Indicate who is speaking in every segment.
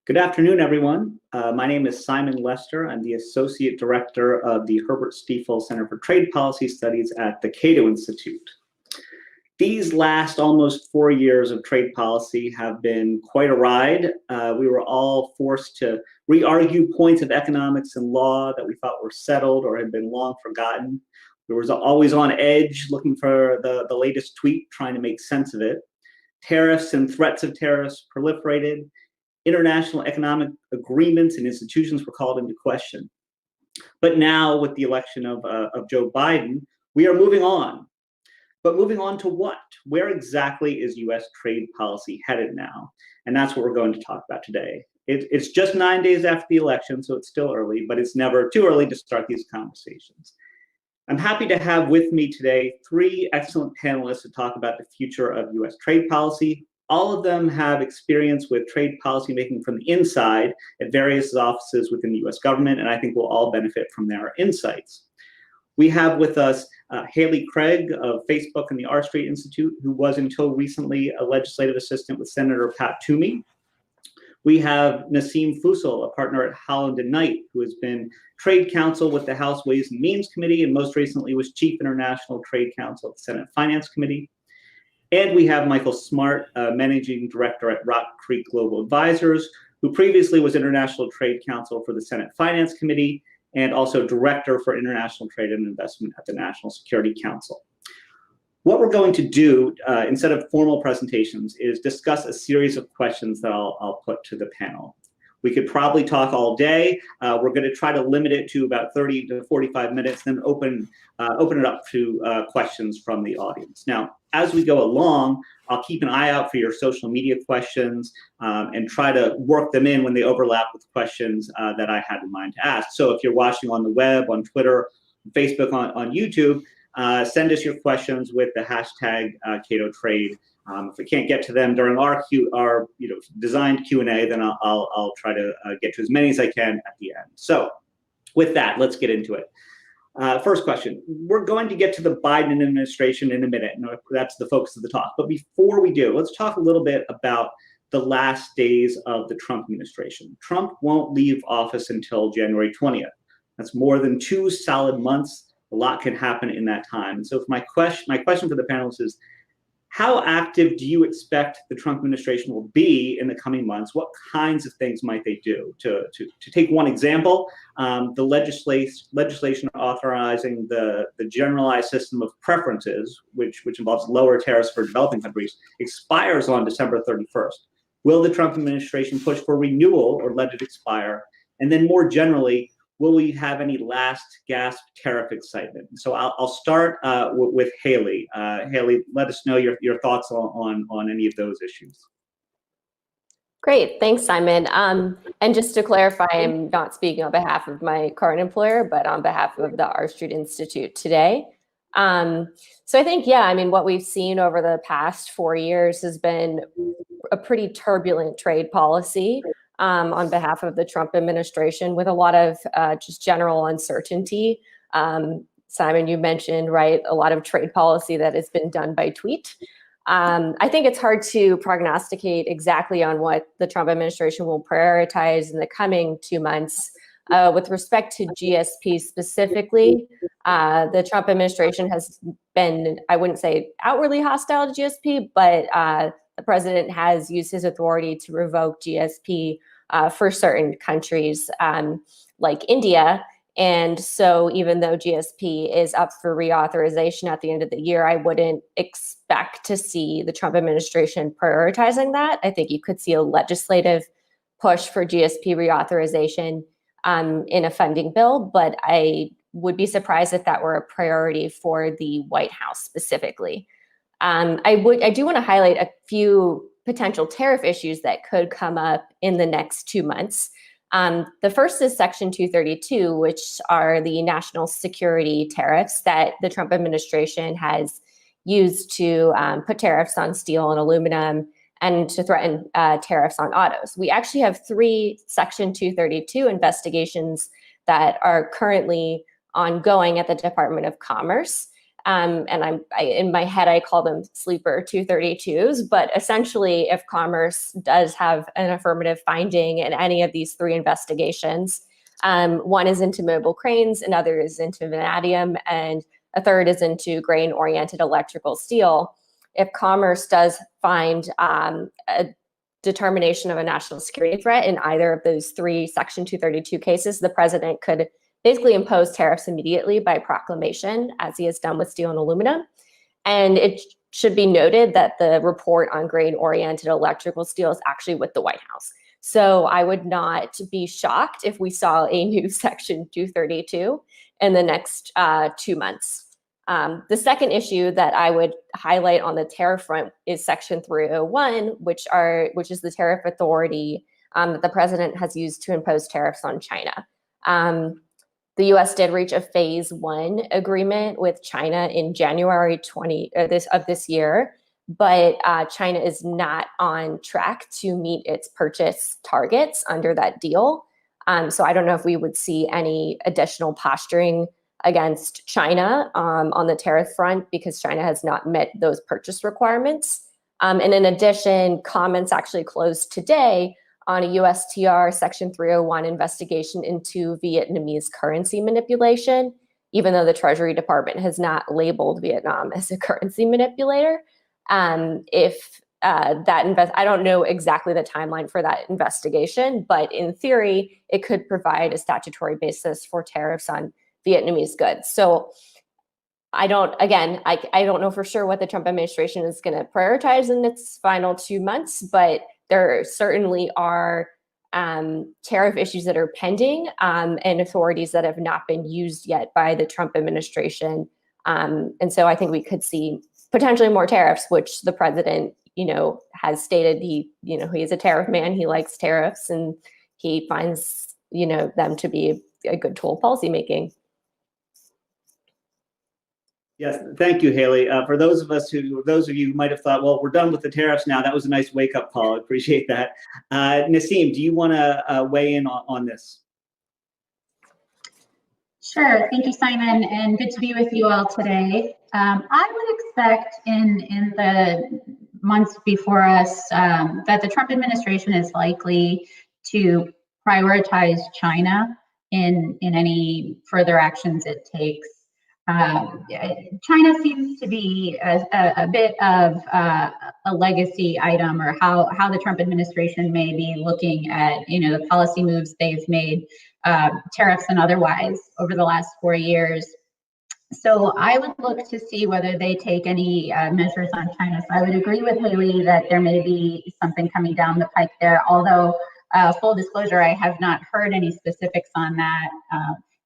Speaker 1: Good afternoon, everyone. My name is Simon Lester. I'm the Associate Director of the Herbert Stiefel Center for Trade Policy Studies at the Cato Institute. These last almost 4 years of trade policy have been quite a ride. We were all forced to re-argue points of economics and law that we thought were settled or had been long forgotten. We were always on edge looking for the latest tweet, trying to make sense of it. Tariffs and threats of tariffs proliferated. International economic agreements and institutions were called into question. But now, with the election of Joe Biden, we are moving on. But moving on to what? Where exactly is U.S. trade policy headed now? And that's what we're going to talk about today. It's just 9 days after the election, so it's still early, but it's never too early to start these conversations. I'm happy to have with me today 3 excellent panelists to talk about the future of U.S. trade policy. All of them have experience with trade policy making from the inside at various offices within the US government, and I think we'll all benefit from their insights. We have with us Haley Craig of Facebook and the R Street Institute, who was until recently a legislative assistant with Senator Pat Toomey. We have Nassim Fussell, a partner at Holland & Knight, who has been trade counsel with the House Ways and Means Committee, and most recently was chief international trade counsel at the Senate Finance Committee. And we have Michael Smart, Managing Director at Rock Creek Global Advisors, who previously was International Trade Counsel for the Senate Finance Committee and also Director for International Trade and Investment at the National Security Council. What we're going to do, instead of formal presentations, is discuss a series of questions that I'll put to the panel. We could probably talk all day. We're going to try to limit it to about 30 to 45 minutes, then open it up to questions from the audience. Now, as we go along, I'll keep an eye out for your social media questions and try to work them in when they overlap with questions that I had in mind to ask. So if you're watching on the web, on Twitter, Facebook, on YouTube, send us your questions with the hashtag CatoTrade. If we can't get to them during our designed Q&A, then I'll try to get to as many as I can at the end. So with that, let's get into it. First question. We're going to get to the Biden administration in a minute, and that's the focus of the talk. But before we do, let's talk a little bit about the last days of the Trump administration. Trump won't leave office until January 20th. That's more than 2 solid months. A lot can happen in that time. And so my question for the panelists is, how active do you expect the Trump administration will be in the coming months? What kinds of things might they do? To take one example, the legislation authorizing the generalized system of preferences, which involves lower tariffs for developing countries, expires on December 31st. Will the Trump administration push for renewal or let it expire? And then more generally, will we have any last gasp tariff excitement? So I'll start with Haley. Haley, let us know your thoughts on any of those issues.
Speaker 2: Great, thanks, Simon. And just to clarify, I'm not speaking on behalf of my current employer, but on behalf of the R Street Institute today. So I think, what we've seen over the past 4 years has been a pretty turbulent trade policy on behalf of the Trump administration, with a lot of just general uncertainty. Simon, you mentioned, right, a lot of trade policy that has been done by tweet. I think it's hard to prognosticate exactly on what the Trump administration will prioritize in the coming 2 months. With respect to GSP specifically, the Trump administration has been, I wouldn't say outwardly hostile to GSP, but the president has used his authority to revoke GSP for certain countries like India. And so even though GSP is up for reauthorization at the end of the year, I wouldn't expect to see the Trump administration prioritizing that. I think you could see a legislative push for GSP reauthorization in a funding bill, but I would be surprised if that were a priority for the White House specifically. I do want to highlight a few potential tariff issues that could come up in the next 2 months. The first is Section 232, which are the national security tariffs that the Trump administration has used to put tariffs on steel and aluminum and to threaten tariffs on autos. We actually have 3 Section 232 investigations that are currently ongoing at the Department of Commerce. And in my head, I call them sleeper 232s, but essentially if commerce does have an affirmative finding in any of these three investigations, one is into mobile cranes, another is into vanadium, and a third is into grain-oriented electrical steel. If commerce does find a determination of a national security threat in either of those three Section 232 cases, the president could basically impose tariffs immediately by proclamation, as he has done with steel and aluminum. And it should be noted that the report on grain-oriented electrical steel is actually with the White House. So I would not be shocked if we saw a new Section 232 in the next 2 months. The second issue that I would highlight on the tariff front is Section 301, which is the tariff authority that the president has used to impose tariffs on China. The U.S. did reach a phase 1 agreement with China in January of this year, but China is not on track to meet its purchase targets under that deal. So I don't know if we would see any additional posturing against China on the tariff front because China has not met those purchase requirements. And in addition, comments actually closed today on a USTR Section 301 investigation into Vietnamese currency manipulation, even though the Treasury Department has not labeled Vietnam as a currency manipulator. I don't know exactly the timeline for that investigation, but in theory, it could provide a statutory basis for tariffs on Vietnamese goods. So I don't know for sure what the Trump administration is going to prioritize in its final 2 months, but there certainly are tariff issues that are pending and authorities that have not been used yet by the Trump administration. And so I think we could see potentially more tariffs, which the president, has stated he is a tariff man. He likes tariffs and he finds, them to be a good tool of policymaking.
Speaker 1: Yes, thank you, Haley. For those of you who might have thought, well, we're done with the tariffs now, that was a nice wake-up call. I appreciate that. Naseem, do you want to weigh in on this?
Speaker 3: Sure. Thank you, Simon, and good to be with you all today. I would expect in the months before us that the Trump administration is likely to prioritize China in any further actions it takes. China seems to be a bit of a legacy item, or how the Trump administration may be looking at the policy moves they've made, tariffs and otherwise, over the last 4 years. So I would look to see whether they take any measures on China. So I would agree with Haley that there may be something coming down the pike there, although full disclosure, I have not heard any specifics on that.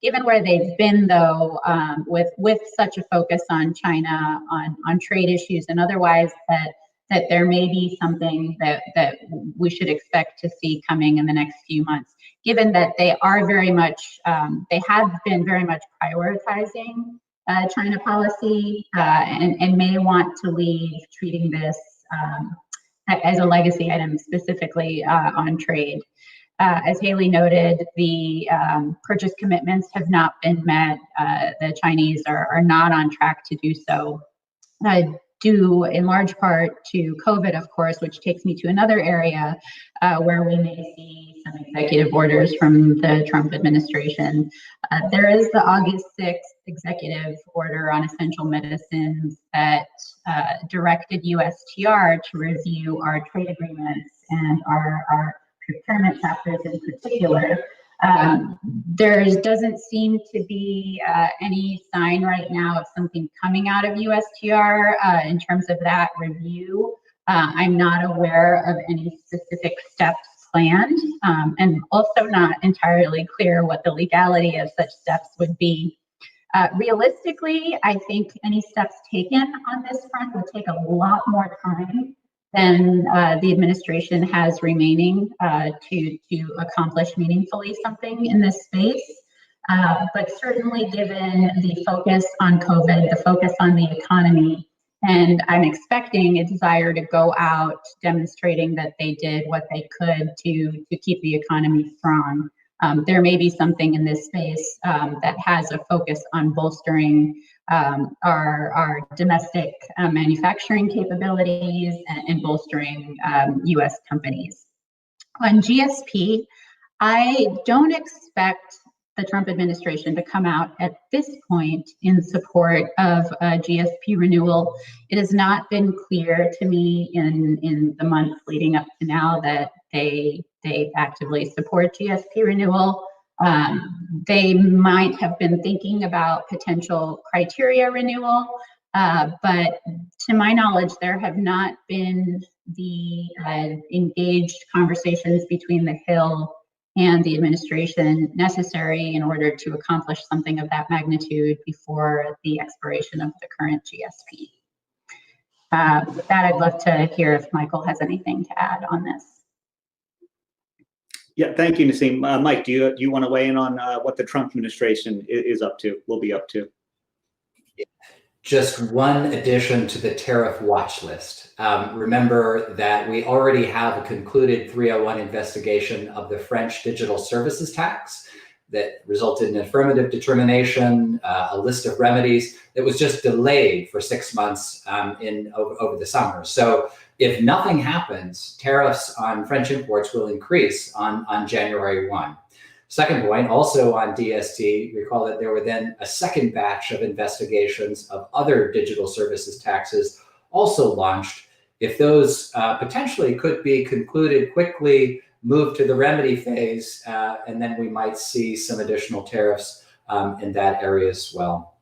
Speaker 3: Given where they've been, though, with such a focus on China, on trade issues and otherwise, that there may be something that we should expect to see coming in the next few months. Given that they are they have been very much prioritizing China policy and may want to leave treating this as a legacy item, specifically on trade. As Haley noted, the purchase commitments have not been met. The Chinese are not on track to do so, due in large part to COVID, of course, which takes me to another area where we may see some executive orders from the Trump administration. There is the August 6th executive order on essential medicines that directed USTR to review our trade agreements and our procurement chapters in particular. There doesn't seem to be any sign right now of something coming out of USTR in terms of that review. I'm not aware of any specific steps planned, and also not entirely clear what the legality of such steps would be. Realistically, I think any steps taken on this front would take a lot more time than the administration has remaining to accomplish meaningfully something in this space. But certainly given the focus on COVID, the focus on the economy, and I'm expecting a desire to go out demonstrating that they did what they could to keep the economy strong. there may be something in this space that has a focus on bolstering our domestic manufacturing capabilities and bolstering U.S. companies. On GSP, I don't expect the Trump administration to come out at this point in support of GSP renewal. It has not been clear to me in the months leading up to now that they actively support GSP renewal. They might have been thinking about potential criteria renewal, but to my knowledge, there have not been the engaged conversations between the Hill and the administration necessary in order to accomplish something of that magnitude before the expiration of the current GSP. With that, I'd love to hear if Michael has anything to add on this.
Speaker 1: Yeah, thank you, Naseem. Mike, do you want to weigh in on what the Trump administration is up to, will be up to?
Speaker 4: Just one addition to the tariff watch list. Remember that we already have a concluded 301 investigation of the French digital services tax that resulted in affirmative determination, a list of remedies that was just delayed for 6 months over the summer. So if nothing happens, tariffs on French imports will increase on January 1. Second point, also on DST, recall that there were then a second batch of investigations of other digital services taxes also launched. If those potentially could be concluded quickly, move to the remedy phase, and then we might see some additional tariffs in that area as well.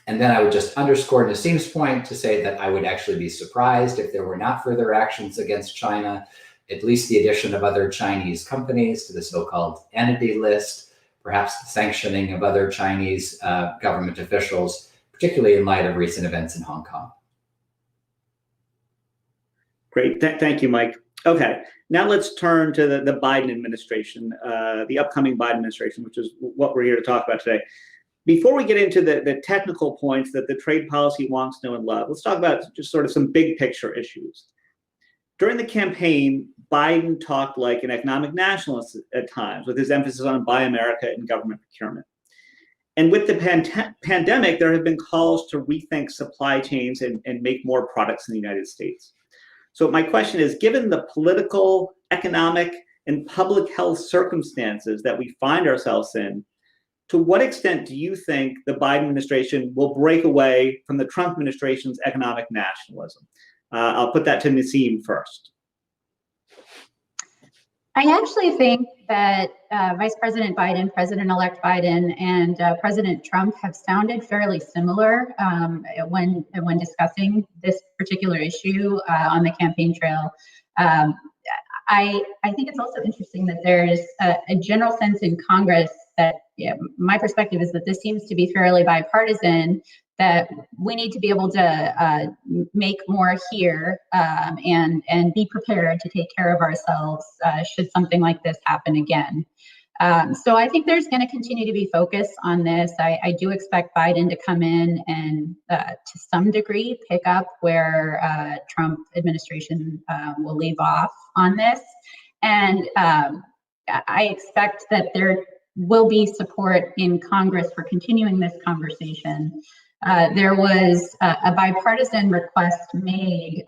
Speaker 4: And then I would just underscore Naseem's point to say that I would actually be surprised if there were not further actions against China, at least the addition of other Chinese companies to the so-called entity list, perhaps the sanctioning of other Chinese government officials, particularly in light of recent events in Hong Kong.
Speaker 1: Great, thank you, Mike. Okay, now let's turn to the Biden administration, the upcoming Biden administration, which is what we're here to talk about today. Before we get into the technical points that the trade policy wants, know, and love, let's talk about just sort of some big picture issues. During the campaign, Biden talked like an economic nationalist at times, with his emphasis on Buy America and government procurement. And with the pandemic, there have been calls to rethink supply chains and make more products in the United States. So my question is, given the political, economic, and public health circumstances that we find ourselves in, to what extent do you think the Biden administration will break away from the Trump administration's economic nationalism? I'll put that to Naseem first.
Speaker 3: I actually think that Vice President Biden, President-elect Biden, and President Trump have sounded fairly similar when discussing this particular issue on the campaign trail. I think it's also interesting that there's a general sense in Congress that, my perspective is that this seems to be fairly bipartisan, that we need to be able to make more here and be prepared to take care of ourselves should something like this happen again. So I think there's going to continue to be focus on this. I do expect Biden to come in and to some degree pick up where Trump administration will leave off on this. And I expect that there will be support in Congress for continuing this conversation. There was a bipartisan request made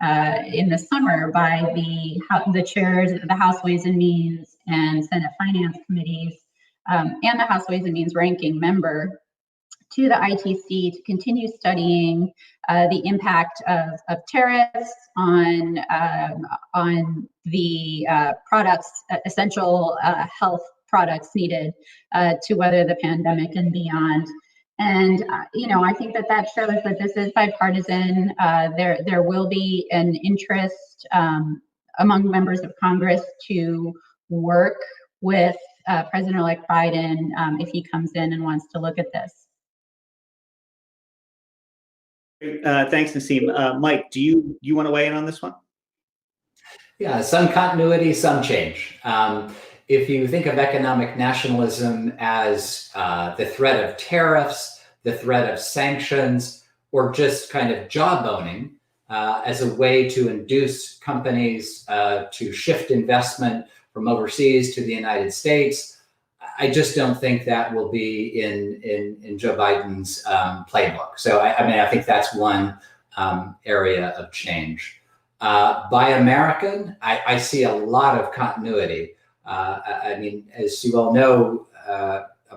Speaker 3: in the summer by the chairs of the House Ways and Means and Senate Finance Committees and the House Ways and Means ranking member to the ITC to continue studying the impact of tariffs on the products, essential health products needed to weather the pandemic and beyond. And I think that shows that this is bipartisan. There will be an interest among members of Congress to work with President-elect Biden if he comes in and wants to look at this.
Speaker 1: Thanks, Naseem. Mike, do you want to weigh in on this one?
Speaker 4: Yeah, some continuity, some change. If you think of economic nationalism as the threat of tariffs, the threat of sanctions, or just kind of jawboning as a way to induce companies to shift investment from overseas to the United States, I just don't think that will be in Joe Biden's playbook. So I mean, I think that's one area of change. Buy American, I see a lot of continuity. I mean, as you all know,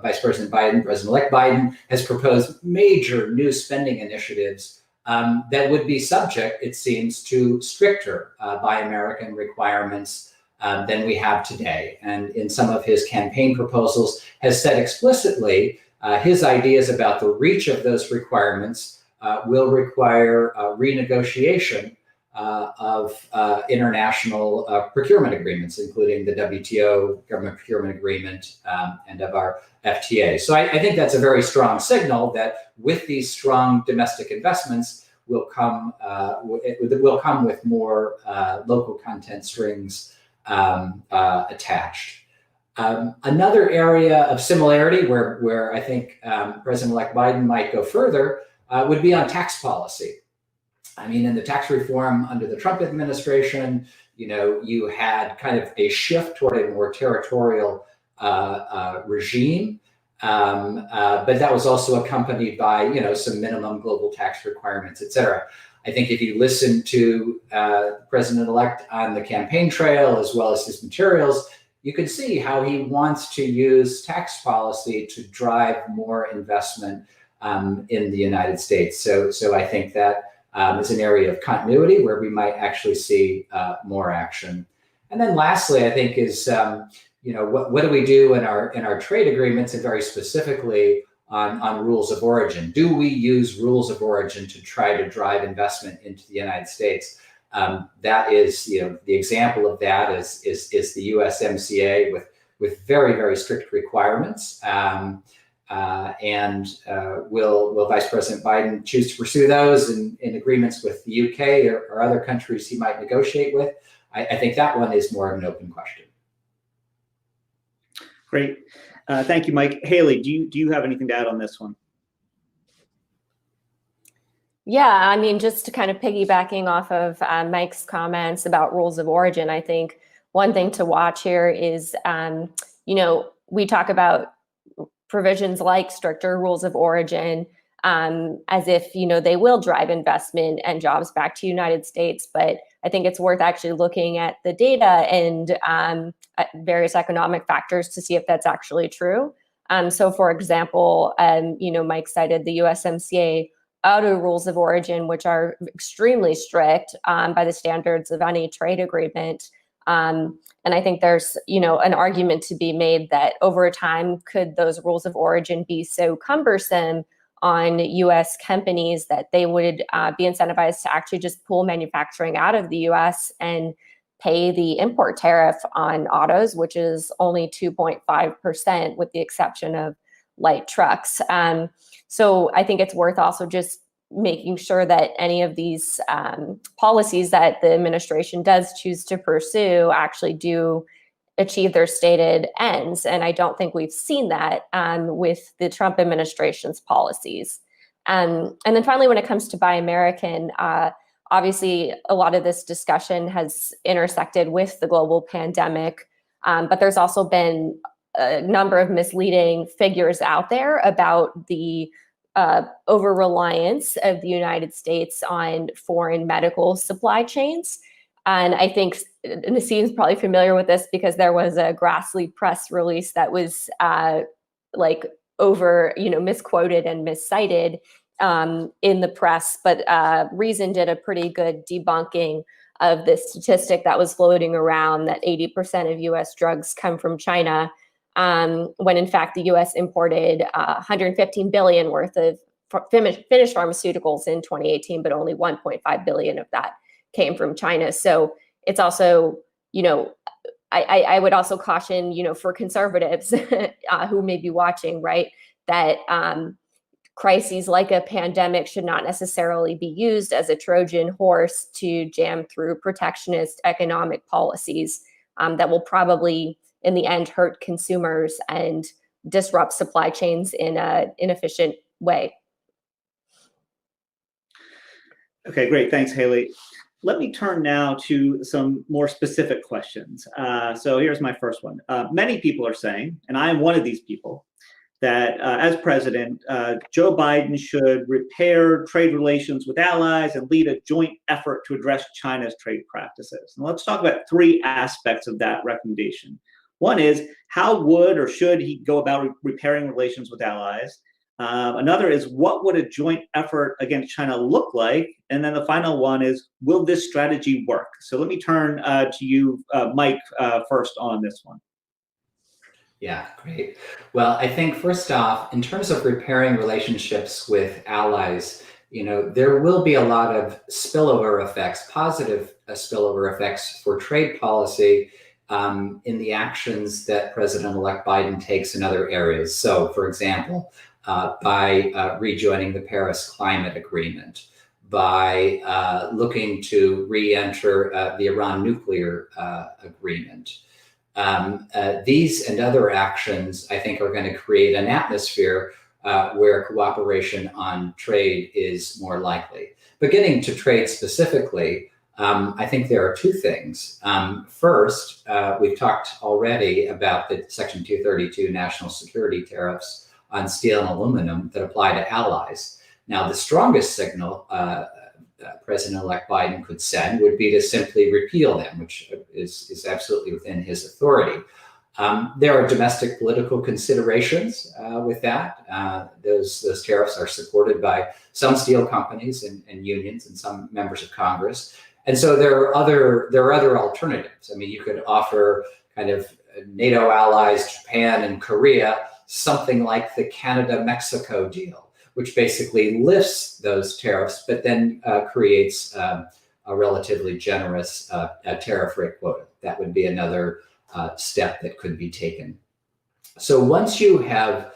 Speaker 4: Vice President Biden, President-elect Biden, has proposed major new spending initiatives that would be subject, it seems, to stricter Buy American requirements than we have today. And in some of his campaign proposals has said explicitly his ideas about the reach of those requirements will require renegotiation of international procurement agreements, including the WTO government procurement agreement and of our FTA. So I think that's a very strong signal that with these strong domestic investments will come with more local content strings attached. Another area of similarity where I think President-elect Biden might go further would be on tax policy. I mean, in the tax reform under the Trump administration, you had kind of a shift toward a more territorial regime, but that was also accompanied by, some minimum global tax requirements, et cetera. I think if you listen to President-elect on the campaign trail, as well as his materials, you can see how he wants to use tax policy to drive more investment in the United States. So I think that is an area of continuity where we might actually see more action. And then lastly, I think is, what do we do in our trade agreements, and very specifically on rules of origin? Do we use rules of origin to try to drive investment into the United States? That is, the example of that is the USMCA with very, very strict requirements. Will Vice President Biden choose to pursue those in agreements with the UK or other countries he might negotiate with? I think that one is more of an open question.
Speaker 1: Great. Thank you, Mike. Haley, do you have anything to add on this one?
Speaker 2: Yeah, I mean, just to kind of piggybacking off of Mike's comments about rules of origin, I think one thing to watch here is, we talk about provisions like stricter rules of origin as if, they will drive investment and jobs back to United States. But I think it's worth actually looking at the data and at various economic factors to see if that's actually true. So for example, Mike cited the USMCA auto rules of origin, which are extremely strict by the standards of any trade agreement. And I think there's, an argument to be made that over time, could those rules of origin be so cumbersome on US companies that they would be incentivized to actually just pull manufacturing out of the US and pay the import tariff on autos, which is only 2.5% with the exception of light trucks. So I think it's worth also just making sure that any of these policies that the administration does choose to pursue actually do achieve their stated ends. And I don't think we've seen that with the Trump administration's policies. And then finally, when it comes to Buy American, obviously a lot of this discussion has intersected with the global pandemic, but there's also been a number of misleading figures out there about the over-reliance of the United States on foreign medical supply chains. And I think Nassim's probably familiar with this because there was a Grassley press release that was misquoted and miscited in the press, but Reason did a pretty good debunking of this statistic that was floating around that 80% of US drugs come from China, when in fact the US imported 115 billion worth of finished pharmaceuticals in 2018, but only 1.5 billion of that came from China. So it's also, I would also caution, for conservatives who may be watching, right, that crises like a pandemic should not necessarily be used as a Trojan horse to jam through protectionist economic policies that will probably, in the end, hurt consumers and disrupt supply chains in an inefficient way.
Speaker 1: Okay, great. Thanks, Haley. let me turn now to some more specific questions. So here's my first one. Many people are saying, and I am one of these people, that as president, Joe Biden should repair trade relations with allies and lead a joint effort to address China's trade practices. And let's talk about three aspects of that recommendation. One is, how would or should he go about repairing relations with allies? Another is, what would a joint effort against China look like? And then the final one is, will this strategy work? So let me turn to you, Mike, first on this one.
Speaker 4: Yeah, great. Well, I think first off, in terms of repairing relationships with allies, there will be a lot of spillover effects, positive spillover effects for trade policy in the actions that President-elect Biden takes in other areas. So, for example, by rejoining the Paris Climate Agreement, by looking to re-enter the Iran nuclear agreement. These and other actions, I think, are going to create an atmosphere where cooperation on trade is more likely. But getting to trade specifically, I think there are two things. First, we've talked already about the Section 232 national security tariffs on steel and aluminum that apply to allies. Now, the strongest signal President-elect Biden could send would be to simply repeal them, which is absolutely within his authority. There are domestic political considerations with that. Those tariffs are supported by some steel companies and unions and some members of Congress. And so there are other alternatives. I mean, you could offer kind of NATO allies, Japan and Korea, something like the Canada-Mexico deal, which basically lifts those tariffs, but then creates a relatively generous tariff rate quota. That would be another step that could be taken. So once you have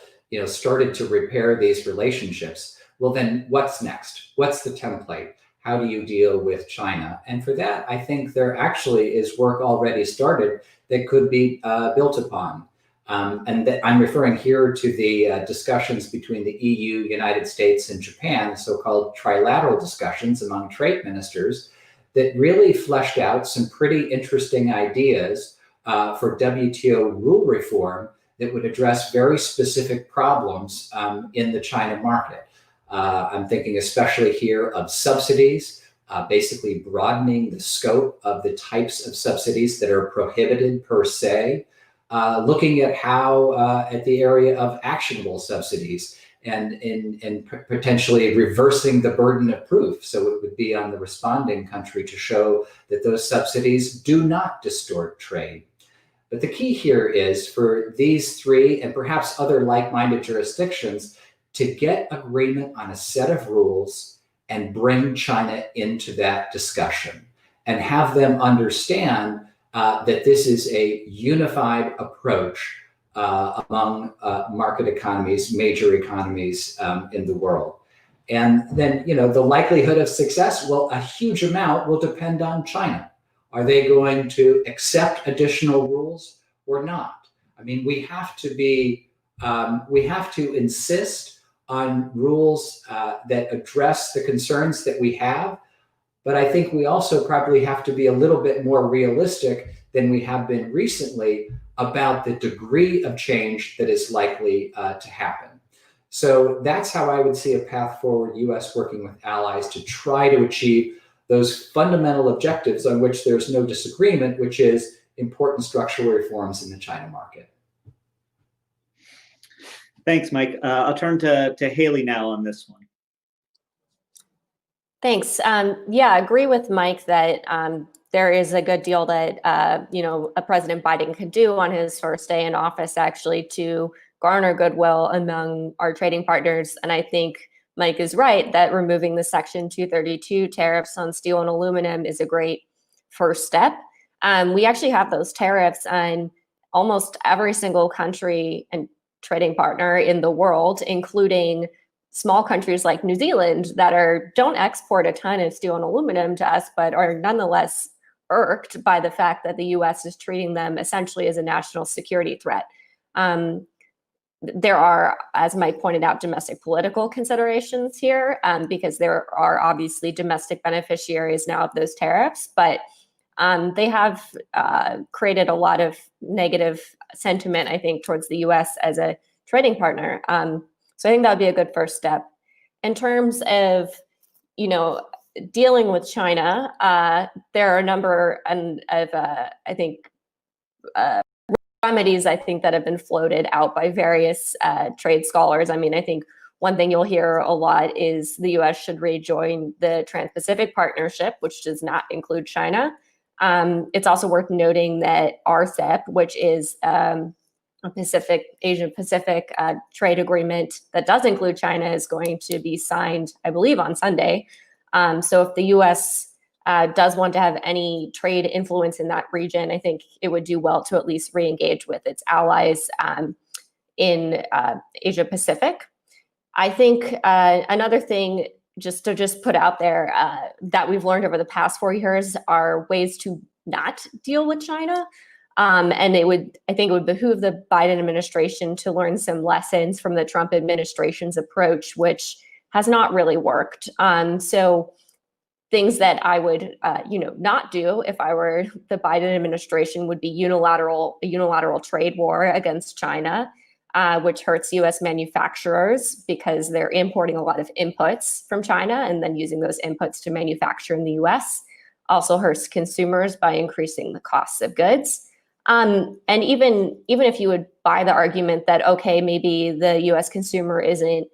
Speaker 4: started to repair these relationships, well, then what's next? What's the template? How do you deal with China? And for that, I think there actually is work already started that could be built upon. And I'm referring here to the discussions between the EU, United States, and Japan, the so-called trilateral discussions among trade ministers that really fleshed out some pretty interesting ideas for WTO rule reform that would address very specific problems in the China market. I'm thinking especially here of subsidies, basically broadening the scope of the types of subsidies that are prohibited per se, looking at how at the area of actionable subsidies and potentially reversing the burden of proof. So it would be on the responding country to show that those subsidies do not distort trade. But the key here is for these three and perhaps other like-minded jurisdictions to get agreement on a set of rules and bring China into that discussion and have them understand that this is a unified approach among market economies, major economies in the world. And then, the likelihood of success, well, a huge amount will depend on China. Are they going to accept additional rules or not? I mean, we have to insist on rules that address the concerns that we have. But I think we also probably have to be a little bit more realistic than we have been recently about the degree of change that is likely to happen. So that's how I would see a path forward, U.S. working with allies to try to achieve those fundamental objectives on which there's no disagreement, which is important structural reforms in the China market.
Speaker 1: Thanks, Mike. I'll turn to Haley now on this one.
Speaker 2: Thanks. Yeah, agree with Mike that there is a good deal that a President Biden could do on his first day in office, actually, to garner goodwill among our trading partners. And I think Mike is right that removing the Section 232 tariffs on steel and aluminum is a great first step. We actually have those tariffs on almost every single country and trading partner in the world, including small countries like New Zealand that don't export a ton of steel and aluminum to us, but are nonetheless irked by the fact that the U.S. is treating them essentially as a national security threat. there are, as Mike pointed out, domestic political considerations here, because there are obviously domestic beneficiaries now of those tariffs, but they have created a lot of negative sentiment, I think, towards the US as a trading partner. So I think that would be a good first step. In terms of, dealing with China, there are a number of, I think, remedies, I think, that have been floated out by various trade scholars. I mean, I think one thing you'll hear a lot is the US should rejoin the Trans-Pacific Partnership, which does not include China. It's also worth noting that RCEP, which is a Asia-Pacific trade agreement that does include China, is going to be signed, I believe, on Sunday. So if the US does want to have any trade influence in that region, I think it would do well to at least re-engage with its allies in Asia-Pacific. I think another thing just to put out there that we've learned over the past 4 years are ways to not deal with China. And I think it would behoove the Biden administration to learn some lessons from the Trump administration's approach, which has not really worked. So things that I would, not do if I were the Biden administration would be a unilateral trade war against China, which hurts U.S. manufacturers because they're importing a lot of inputs from China and then using those inputs to manufacture in the U.S. Also hurts consumers by increasing the costs of goods. And even if you would buy the argument that, okay, maybe the U.S. consumer isn't,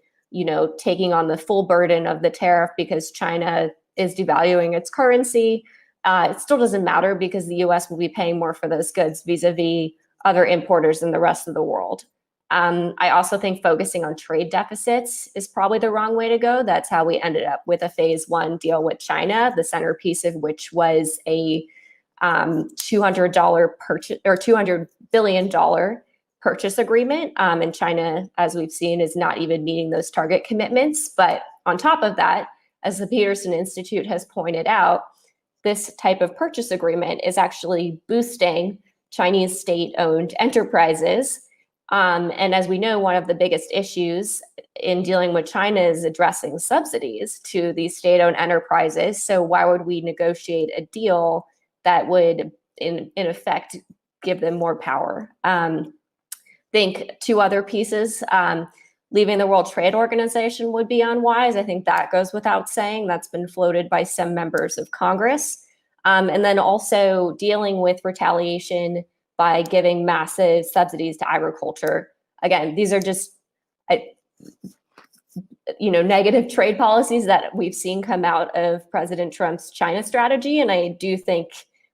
Speaker 2: taking on the full burden of the tariff because China is devaluing its currency, it still doesn't matter because the U.S. will be paying more for those goods vis-a-vis other importers in the rest of the world. I also think focusing on trade deficits is probably the wrong way to go. That's how we ended up with a phase one deal with China, the centerpiece of which was a $200 billion purchase agreement. And China, as we've seen, is not even meeting those target commitments. But on top of that, as the Peterson Institute has pointed out, this type of purchase agreement is actually boosting Chinese state-owned enterprises. And as we know, one of the biggest issues in dealing with China is addressing subsidies to these state-owned enterprises. So why would we negotiate a deal that would, in effect, give them more power? I think two other pieces. Leaving the World Trade Organization would be unwise. I think that goes without saying. That's been floated by some members of Congress. And then also dealing with retaliation by giving massive subsidies to agriculture. Again, these are just, negative trade policies that we've seen come out of President Trump's China strategy. And I do think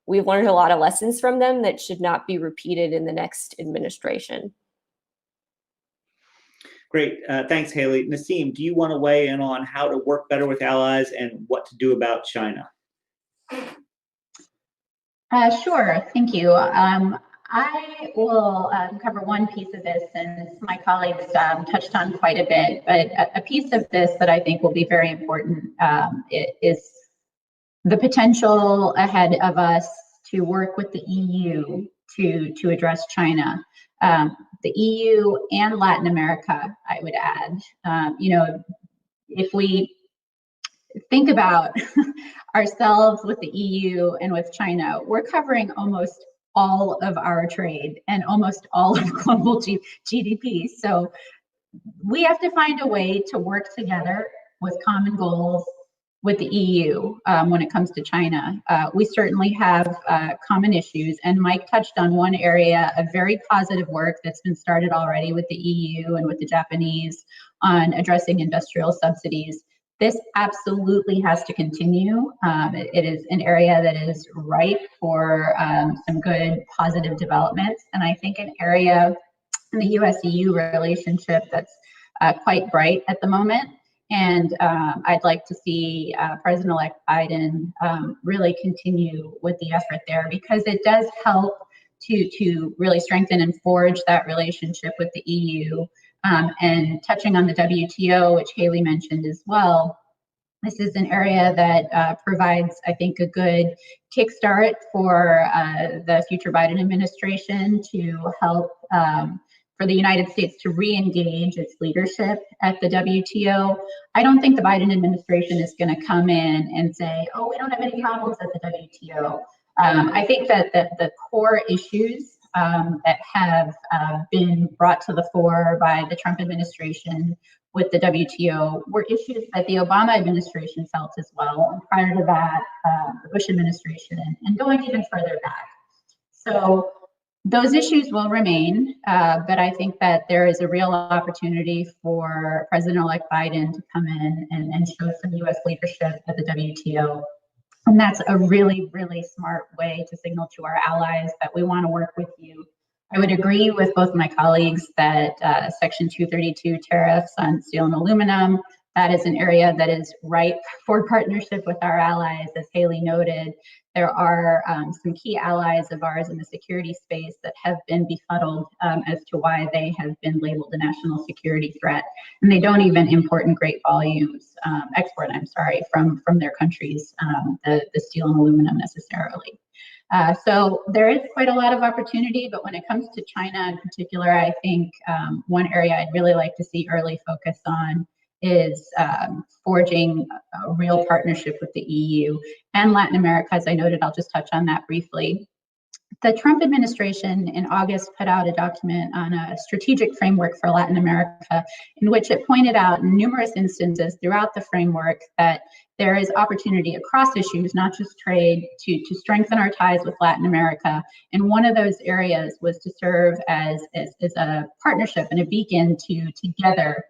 Speaker 2: we've learned a lot of lessons from them that should not be repeated in the next administration.
Speaker 1: Great. Thanks, Haley. Nassim, do you want to weigh in on how to work better with allies and what to do about China?
Speaker 3: Sure. Thank you. I will cover one piece of this, and my colleagues touched on quite a bit, but a piece of this that I think will be very important is the potential ahead of us to work with the EU to address China. The EU and Latin America, I would add. If we think about ourselves with the EU and with China, we're covering almost all of our trade and almost all of global GDP. So we have to find a way to work together with common goals with the EU when it comes to China. We certainly have common issues, and Mike touched on one area of very positive work that's been started already with the EU and with the Japanese on addressing industrial subsidies. This absolutely has to continue. It is an area that is ripe for some good positive developments, and I think an area in the US-EU relationship that's quite bright at the moment. And I'd like to see President-elect Biden really continue with the effort there, because it does help to really strengthen and forge that relationship with the EU. And touching on the WTO, which Haley mentioned as well, this is an area that provides, I think, a good kickstart for the future Biden administration to help for the United States to re-engage its leadership at the WTO. I don't think the Biden administration is going to come in and say, oh, we don't have any problems at the WTO. I think that the core issues that have been brought to the fore by the Trump administration with the WTO were issues that the Obama administration felt as well. And prior to that, the Bush administration, and going even further back. So those issues will remain, but I think that there is a real opportunity for President-elect Biden to come in and show some U.S. leadership at the WTO. And that's a really, really smart way to signal to our allies that we want to work with you. I would agree with both my colleagues that Section 232 tariffs on steel and aluminum, that is an area that is ripe for partnership with our allies. As Haley noted, there are some key allies of ours in the security space that have been befuddled as to why they have been labeled a national security threat. And they don't even import in great volumes, from their countries, the steel and aluminum necessarily. So there is quite a lot of opportunity, but when it comes to China in particular, I think one area I'd really like to see early focus on is forging a real partnership with the EU and Latin America. As I noted, I'll just touch on that briefly. The Trump administration in August put out a document on a strategic framework for Latin America, in which it pointed out in numerous instances throughout the framework that there is opportunity across issues, not just trade, to strengthen our ties with Latin America. And one of those areas was to serve as a partnership and a beacon to together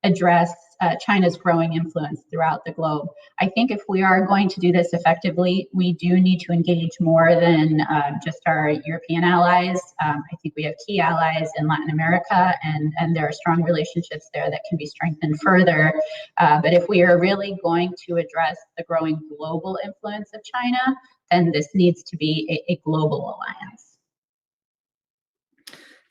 Speaker 3: address China's growing influence throughout the globe. I think if we are going to do this effectively, we do need to engage more than just our European allies. I think we have key allies in Latin America, and there are strong relationships there that can be strengthened further. But if we are really going to address the growing global influence of China, then this needs to be a global alliance.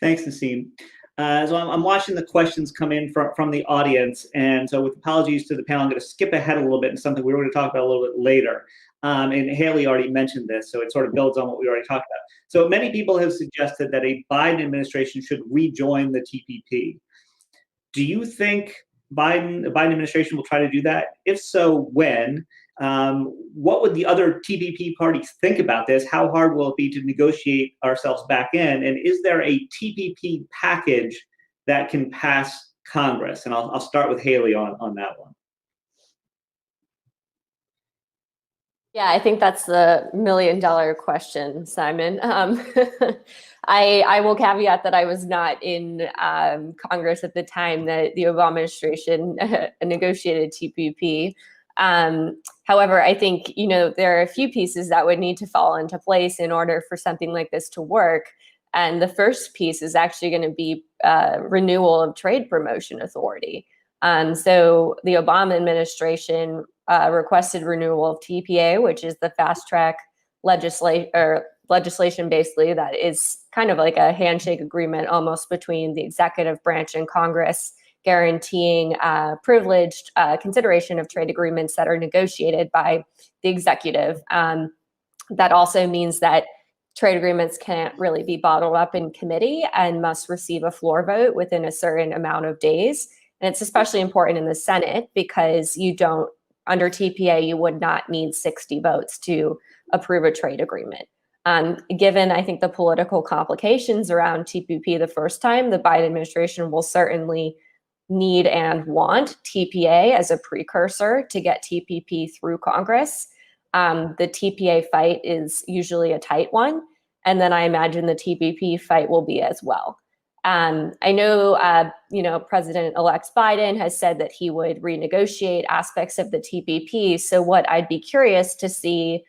Speaker 1: Thanks, Naseem. So I'm watching the questions come in from the audience, and so with apologies to the panel, I'm going to skip ahead a little bit into something we were going to talk about a little bit later. And Haley already mentioned this, so it sort of builds on what we already talked about. So many people have suggested that a Biden administration should rejoin the TPP. Do you think the Biden administration will try to do that? If so, when? What would the other TPP parties think about this? How hard will it be to negotiate ourselves back in? And is there a TPP package that can pass Congress? And I'll start with Haley on that one.
Speaker 2: Yeah, I think that's the $1,000,000 question, Simon. I will caveat that I was not in Congress at the time that the Obama administration negotiated TPP. However, I think, there are a few pieces that would need to fall into place in order for something like this to work. And the first piece is actually going to be renewal of trade promotion authority. So the Obama administration requested renewal of TPA, which is the fast track legislation basically that is kind of like a handshake agreement almost between the executive branch and Congress, guaranteeing privileged consideration of trade agreements that are negotiated by the executive. That also means that trade agreements can't really be bottled up in committee and must receive a floor vote within a certain amount of days. And it's especially important in the Senate because under TPA, you would not need 60 votes to approve a trade agreement. Given, I think, the political complications around TPP the first time, the Biden administration will certainly need and want TPA as a precursor to get TPP through Congress. The TPA fight is usually a tight one, and then I imagine the TPP fight will be as well. I know, President-elect Biden has said that he would renegotiate aspects of the TPP. So what I'd be curious to see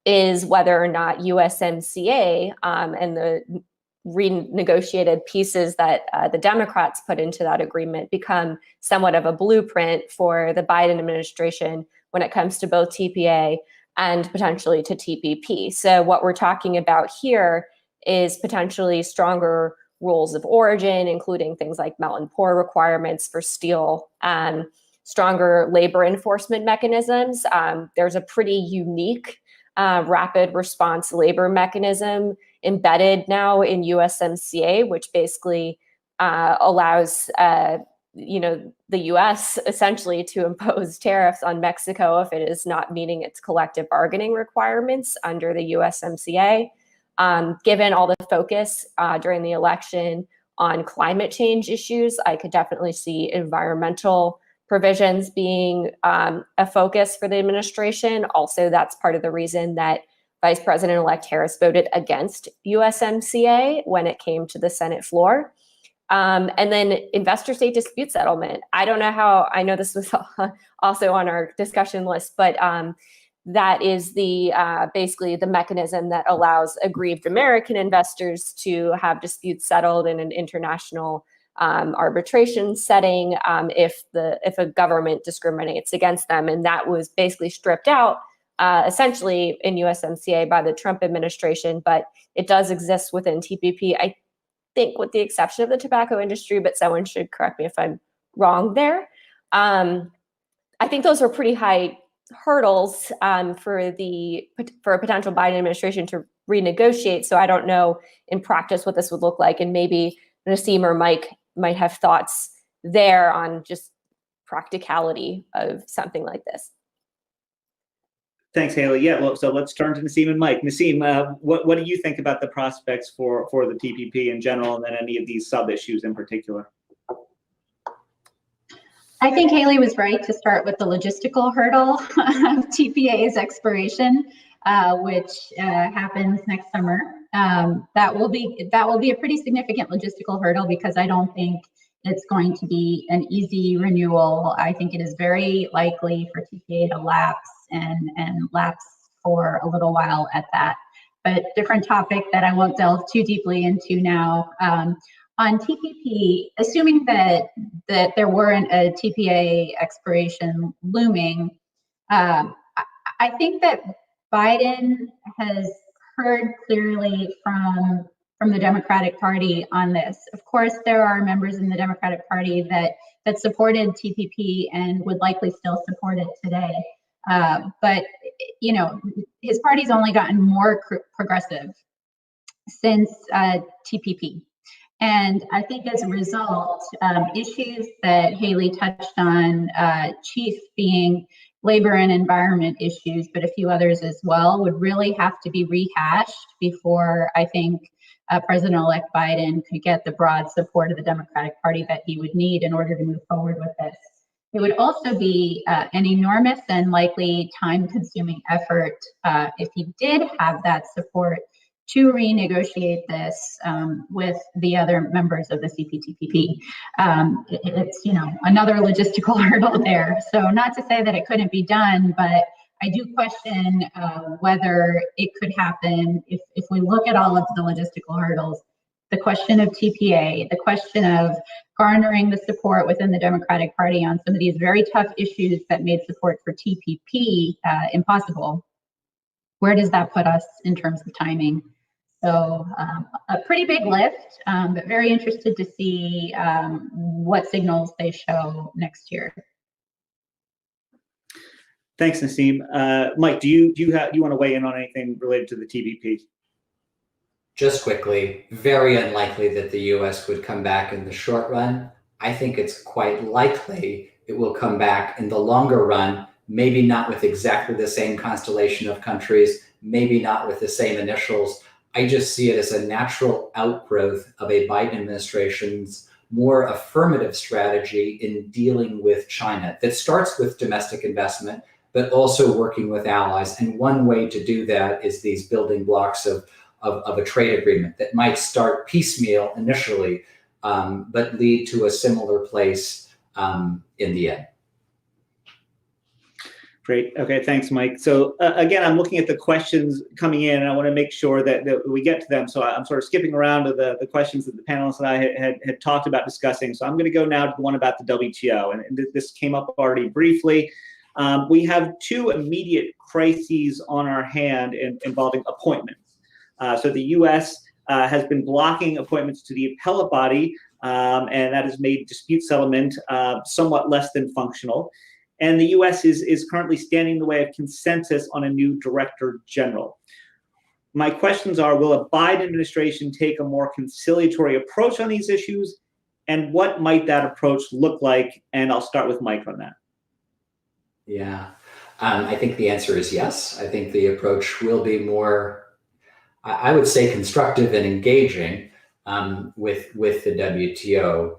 Speaker 2: is whether or not USMCA and the renegotiated pieces that the Democrats put into that agreement become somewhat of a blueprint for the Biden administration when it comes to both TPA and potentially to TPP. So what we're talking about here is potentially stronger rules of origin, including things like melt and pour requirements for steel, stronger labor enforcement mechanisms. There's a pretty unique rapid response labor mechanism embedded now in USMCA, which basically allows the U.S. essentially to impose tariffs on Mexico if it is not meeting its collective bargaining requirements under the USMCA. Given all the focus during the election on climate change issues, I could definitely see environmental provisions being a focus for the administration. Also, that's part of the reason that Vice President-elect Harris voted against USMCA when it came to the Senate floor. And then investor-state dispute settlement. I don't know how, I know this was also on our discussion list, but that is the basically the mechanism that allows aggrieved American investors to have disputes settled in an international arbitration setting if a government discriminates against them. And that was basically stripped out essentially in USMCA by the Trump administration, but it does exist within TPP. I think with the exception of the tobacco industry, but someone should correct me if I'm wrong there. I think those are pretty high hurdles for a potential Biden administration to renegotiate. So I don't know in practice what this would look like. And maybe Nassim or Mike might have thoughts there on just practicality of something like this.
Speaker 1: Thanks, Haley. Yeah, well, so let's turn to Nassim and Mike. Nassim, what do you think about the prospects for the TPP in general, and then any of these sub-issues in particular?
Speaker 3: I think Haley was right to start with the logistical hurdle of TPA's expiration, which happens next summer. That will be a pretty significant logistical hurdle because I don't think it's going to be an easy renewal. I think it is very likely for TPA to lapse and lapse for a little while at that. But different topic that I won't delve too deeply into now. On TPP, assuming that there weren't a TPA expiration looming, I think that Biden has heard clearly from the Democratic Party on this. Of course, there are members in the Democratic Party that supported TPP and would likely still support it today. But his party's only gotten more progressive since TPP. And I think as a result, issues that Haley touched on, chief being labor and environment issues, but a few others as well, would really have to be rehashed before I think President-elect Biden could get the broad support of the Democratic Party that he would need in order to move forward with this. It would also be an enormous and likely time-consuming effort if he did have that support to renegotiate this with the other members of the CPTPP. It's another logistical hurdle there. So not to say that it couldn't be done, but I do question whether it could happen if we look at all of the logistical hurdles. The question of TPA, the question of garnering the support within the Democratic Party on some of these very tough issues that made support for TPP impossible. Where does that put us in terms of timing? So a pretty big lift, but very interested to see what signals they show next year.
Speaker 1: Thanks, Nassim. Mike, do you want to weigh in on anything related to the TPP?
Speaker 4: Just quickly, very unlikely that the U.S. would come back in the short run. I think it's quite likely it will come back in the longer run, maybe not with exactly the same constellation of countries, maybe not with the same initials. I just see it as a natural outgrowth of a Biden administration's more affirmative strategy in dealing with China that starts with domestic investment, but also working with allies. And one way to do that is these building blocks of a trade agreement that might start piecemeal initially, but lead to a similar place in the end.
Speaker 1: Great. Okay, thanks, Mike. So again, I'm looking at the questions coming in, and I want to make sure that we get to them. So I'm sort of skipping around to the questions that the panelists and I had talked about discussing. So I'm going to go now to the one about the WTO, and this came up already briefly. We have two immediate crises on our hand involving appointments. So the U.S. Has been blocking appointments to the appellate body, and that has made dispute settlement somewhat less than functional. And the U.S. is currently standing in the way of consensus on a new director general. My questions are, will a Biden administration take a more conciliatory approach on these issues? And what might that approach look like? And I'll start with Mike on that.
Speaker 4: Yeah, I think the answer is yes. I think the approach will be more, I would say, constructive and engaging with the WTO.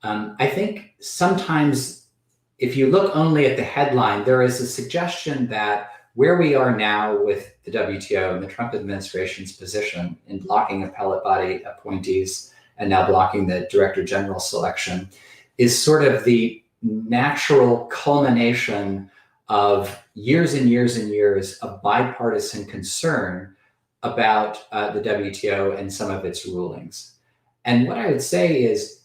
Speaker 4: I think sometimes if you look only at the headline, there is a suggestion that where we are now with the WTO and the Trump administration's position in blocking appellate body appointees and now blocking the director general selection is sort of the natural culmination of years and years and years of bipartisan concern about the WTO and some of its rulings. And what I would say is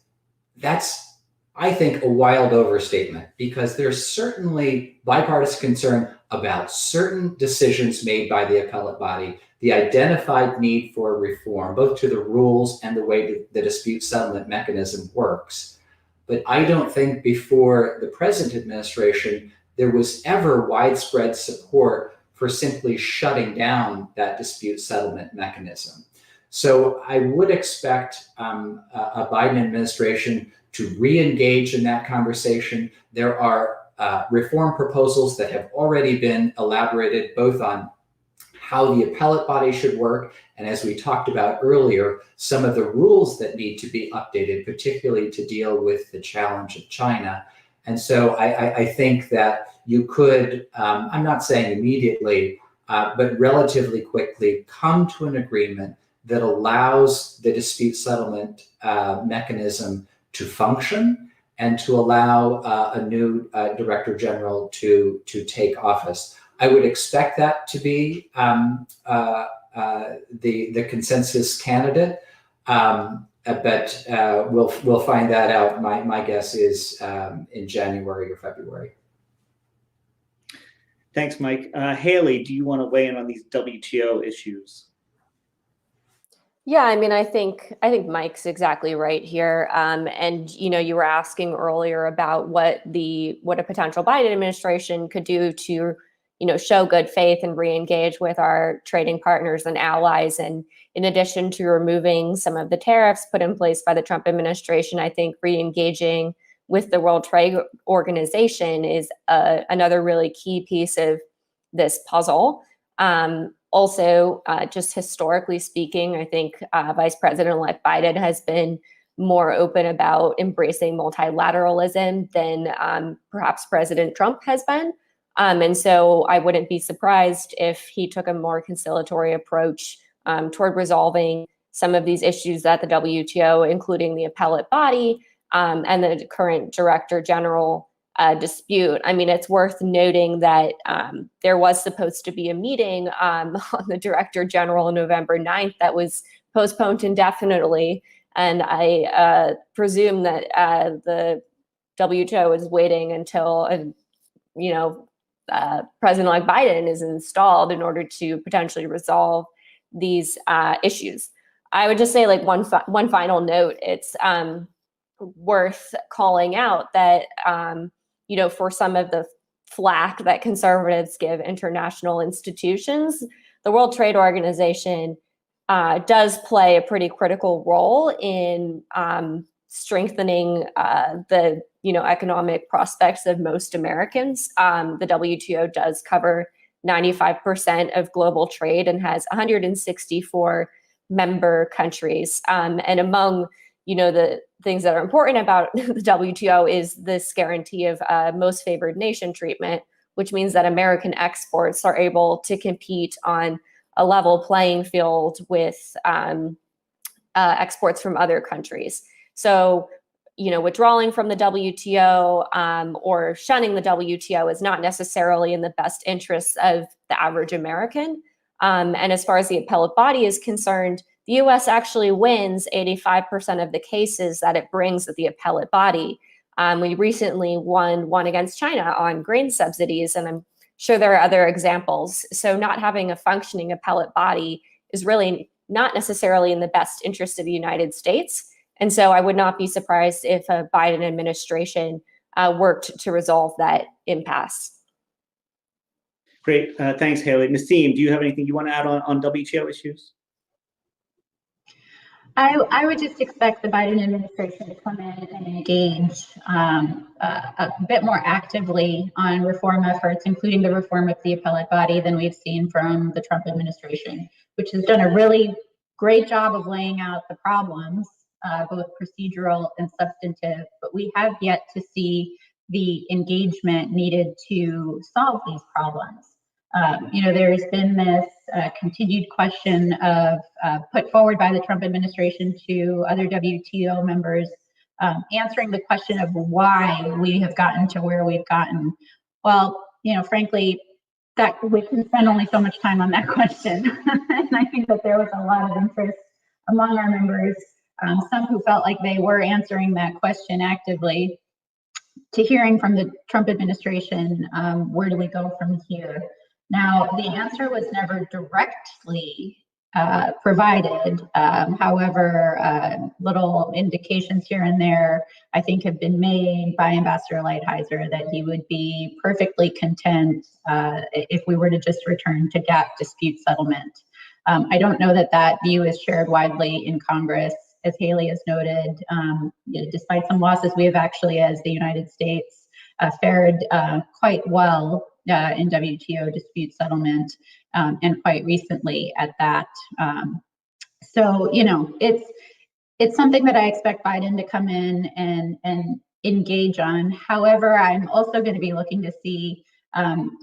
Speaker 4: that's, I think, a wild overstatement, because there's certainly bipartisan concern about certain decisions made by the appellate body, the identified need for reform, both to the rules and the way the dispute settlement mechanism works. But I don't think before the present administration, there was ever widespread support for simply shutting down that dispute settlement mechanism. So I would expect a Biden administration to re-engage in that conversation. There are reform proposals that have already been elaborated, both on how the appellate body should work, and as we talked about earlier, some of the rules that need to be updated, particularly to deal with the challenge of China. And so I think that you could, I'm not saying immediately, but relatively quickly come to an agreement that allows the dispute settlement mechanism to function and to allow a new director general to take office. I would expect that to be the consensus candidate, but we'll find that out. My guess is in January or February.
Speaker 1: Thanks, Mike. Haley, do you want to weigh in on these WTO issues?
Speaker 2: Yeah, I mean, I think Mike's exactly right here. And you were asking earlier about what a potential Biden administration could do to, show good faith and re-engage with our trading partners and allies. And in addition to removing some of the tariffs put in place by the Trump administration, I think re-engaging with the World Trade Organization is another really key piece of this puzzle. Also, just historically speaking, I think Vice President-elect Biden has been more open about embracing multilateralism than perhaps President Trump has been. And so I wouldn't be surprised if he took a more conciliatory approach toward resolving some of these issues at the WTO, including the appellate body and the current director general dispute. I mean, it's worth noting that there was supposed to be a meeting on the director general on November 9th that was postponed indefinitely. And I presume that the WTO is waiting until, President-elect Biden is installed in order to potentially resolve these issues. I would just say, like, one final note. It's worth calling out that for some of the flack that conservatives give international institutions, the World Trade Organization does play a pretty critical role in strengthening the economic prospects of most Americans. The WTO does cover 95% of global trade and has 164 member countries. And among the things that are important about the WTO is this guarantee of most favored nation treatment, which means that American exports are able to compete on a level playing field with exports from other countries. So, withdrawing from the WTO or shunning the WTO is not necessarily in the best interests of the average American. And as far as the appellate body is concerned, the U.S. actually wins 85% of the cases that it brings at the appellate body. We recently won one against China on grain subsidies, and I'm sure there are other examples. So not having a functioning appellate body is really not necessarily in the best interest of the United States. And so I would not be surprised if a Biden administration worked to resolve that impasse.
Speaker 1: Great. Thanks, Haley. Nassim, do you have anything you want to add on WTO issues?
Speaker 3: I would just expect the Biden administration to come in and engage a bit more actively on reform efforts, including the reform of the appellate body, than we've seen from the Trump administration, which has done a really great job of laying out the problems, both procedural and substantive, but we have yet to see the engagement needed to solve these problems. There's been this continued question of put forward by the Trump administration to other WTO members, answering the question of why we have gotten to where we've gotten. Well, frankly, that we can spend only so much time on that question. And I think that there was a lot of interest among our members, some who felt like they were answering that question actively, to hearing from the Trump administration, where do we go from here? Now, the answer was never directly provided. However, little indications here and there, I think, have been made by Ambassador Lighthizer that he would be perfectly content if we were to just return to gap dispute settlement. I don't know that that view is shared widely in Congress. As Haley has noted, despite some losses, we have actually, as the United States, fared quite well in WTO dispute settlement, and quite recently at that. So, it's something that I expect Biden to come in and engage on. However, I'm also going to be looking to see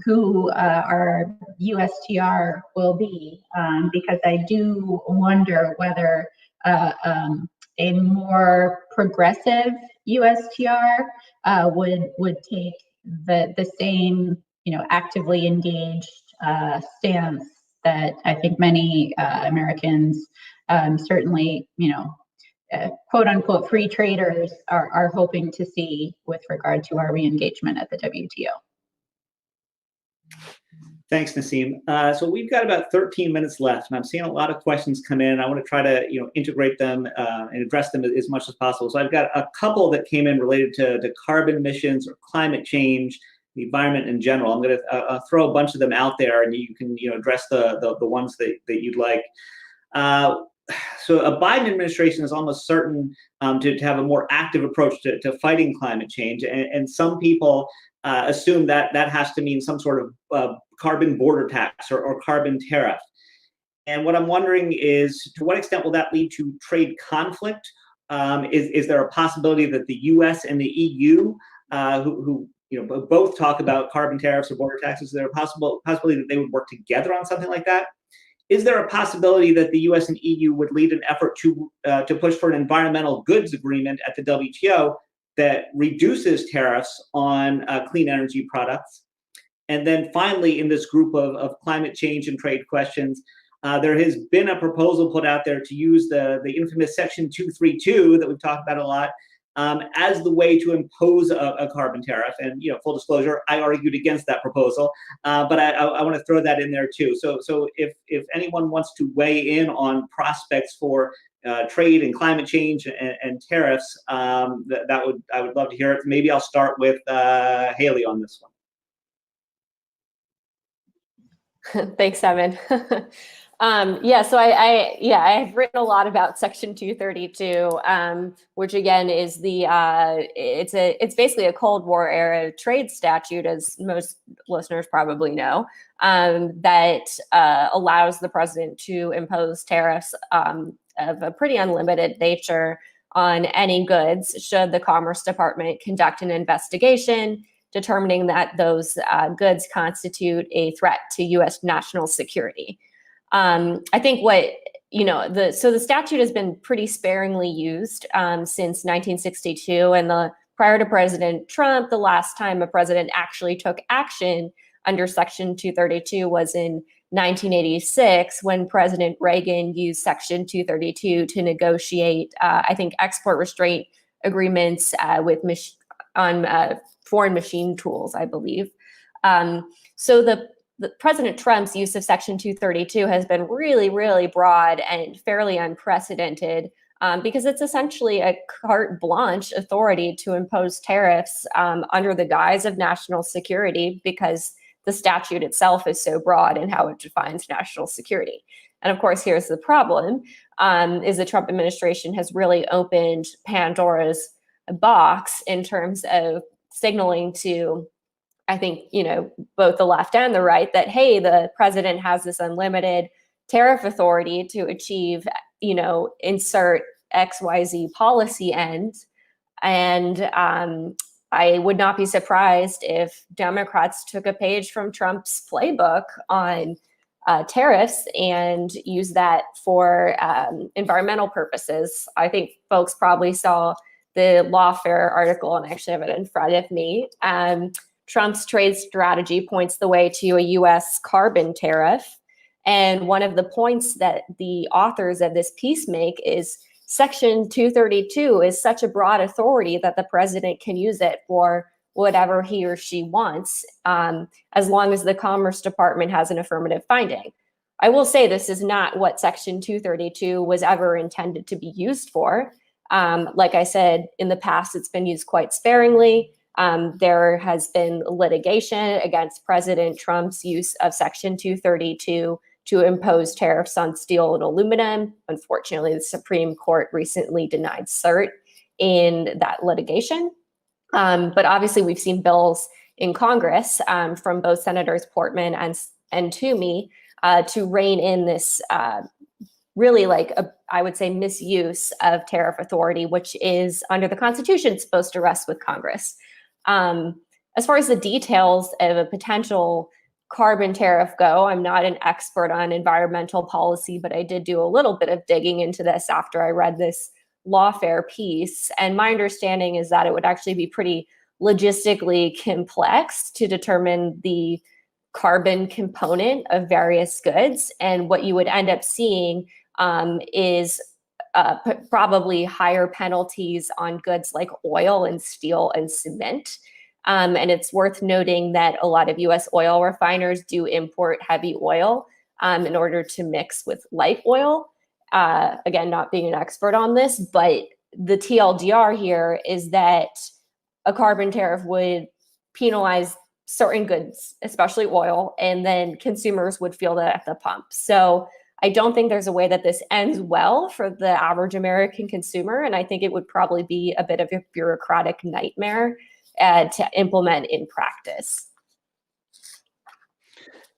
Speaker 3: who our USTR will be, because I do wonder whether a more progressive USTR would take the same actively engaged stance that I think many Americans, certainly quote unquote free traders, are hoping to see with regard to our re-engagement at the WTO.
Speaker 1: Thanks, Nassim. So we've got about 13 minutes left, and I'm seeing a lot of questions come in. I want to try to integrate them and address them as much as possible. So I've got a couple that came in related to carbon emissions or climate change, the environment in general. I'm going to throw a bunch of them out there, and you can address the ones that you'd like. So a Biden administration is almost certain to have a more active approach to fighting climate change, and some people assume that has to mean some sort of carbon border tax or carbon tariff. And what I'm wondering is, to what extent will that lead to trade conflict? Is there a possibility that the U.S. and the EU, who both talk about carbon tariffs or border taxes, is there a possibility that they would work together on something like that? Is there a possibility that the U.S. and EU would lead an effort to push for an environmental goods agreement at the WTO that reduces tariffs on clean energy products? And then finally, in this group of climate change and trade questions, there has been a proposal put out there to use the infamous Section 232 that we've talked about a lot as the way to impose a carbon tariff. And full disclosure, I argued against that proposal, but I want to throw that in there too. So if anyone wants to weigh in on prospects for trade and climate change and tariffs, I would love to hear it. Maybe I'll start with Haley on this one.
Speaker 2: Thanks, Simon. So I've written a lot about Section 232, which again is it's basically a Cold War era trade statute, as most listeners probably know, that allows the president to impose tariffs of a pretty unlimited nature on any goods should the Commerce Department conduct an investigation determining that those goods constitute a threat to U.S. national security. I think the statute has been pretty sparingly used since 1962, and prior to President Trump, the last time a president actually took action under Section 232 was in 1986, when President Reagan used Section 232 to negotiate, export restraint agreements on foreign machine tools, I believe. So the President Trump's use of Section 232 has been really, really broad and fairly unprecedented, because it's essentially a carte blanche authority to impose tariffs under the guise of national security, because the statute itself is so broad in how it defines national security. And of course, here's the problem, is the Trump administration has really opened Pandora's box in terms of signaling to, I think, both the left and the right that, hey, the president has this unlimited tariff authority to achieve, insert XYZ policy ends. And I would not be surprised if Democrats took a page from Trump's playbook on tariffs and use that for environmental purposes. I think folks probably saw the Lawfare article, and I actually have it in front of me. Trump's trade strategy points the way to a U.S. carbon tariff. And one of the points that the authors of this piece make is Section 232 is such a broad authority that the president can use it for whatever he or she wants, as long as the Commerce Department has an affirmative finding. I will say this is not what Section 232 was ever intended to be used for. Like I said, in the past, it's been used quite sparingly. There has been litigation against President Trump's use of Section 232 to impose tariffs on steel and aluminum. Unfortunately, the Supreme Court recently denied cert in that litigation. But obviously, we've seen bills in Congress from both Senators Portman and Toomey to rein in this really, I would say, misuse of tariff authority, which is under the Constitution supposed to rest with Congress. As far as the details of a potential carbon tariff go, I'm not an expert on environmental policy, but I did do a little bit of digging into this after I read this Lawfare piece. And my understanding is that it would actually be pretty logistically complex to determine the carbon component of various goods. And what you would end up seeing is probably higher penalties on goods like oil and steel and cement. And it's worth noting that a lot of US oil refiners do import heavy oil in order to mix with light oil. Again, not being an expert on this, but the TLDR here is that a carbon tariff would penalize certain goods, especially oil, and then consumers would feel that at the pump. So I don't think there's a way that this ends well for the average American consumer. And I think it would probably be a bit of a bureaucratic nightmare to implement in practice.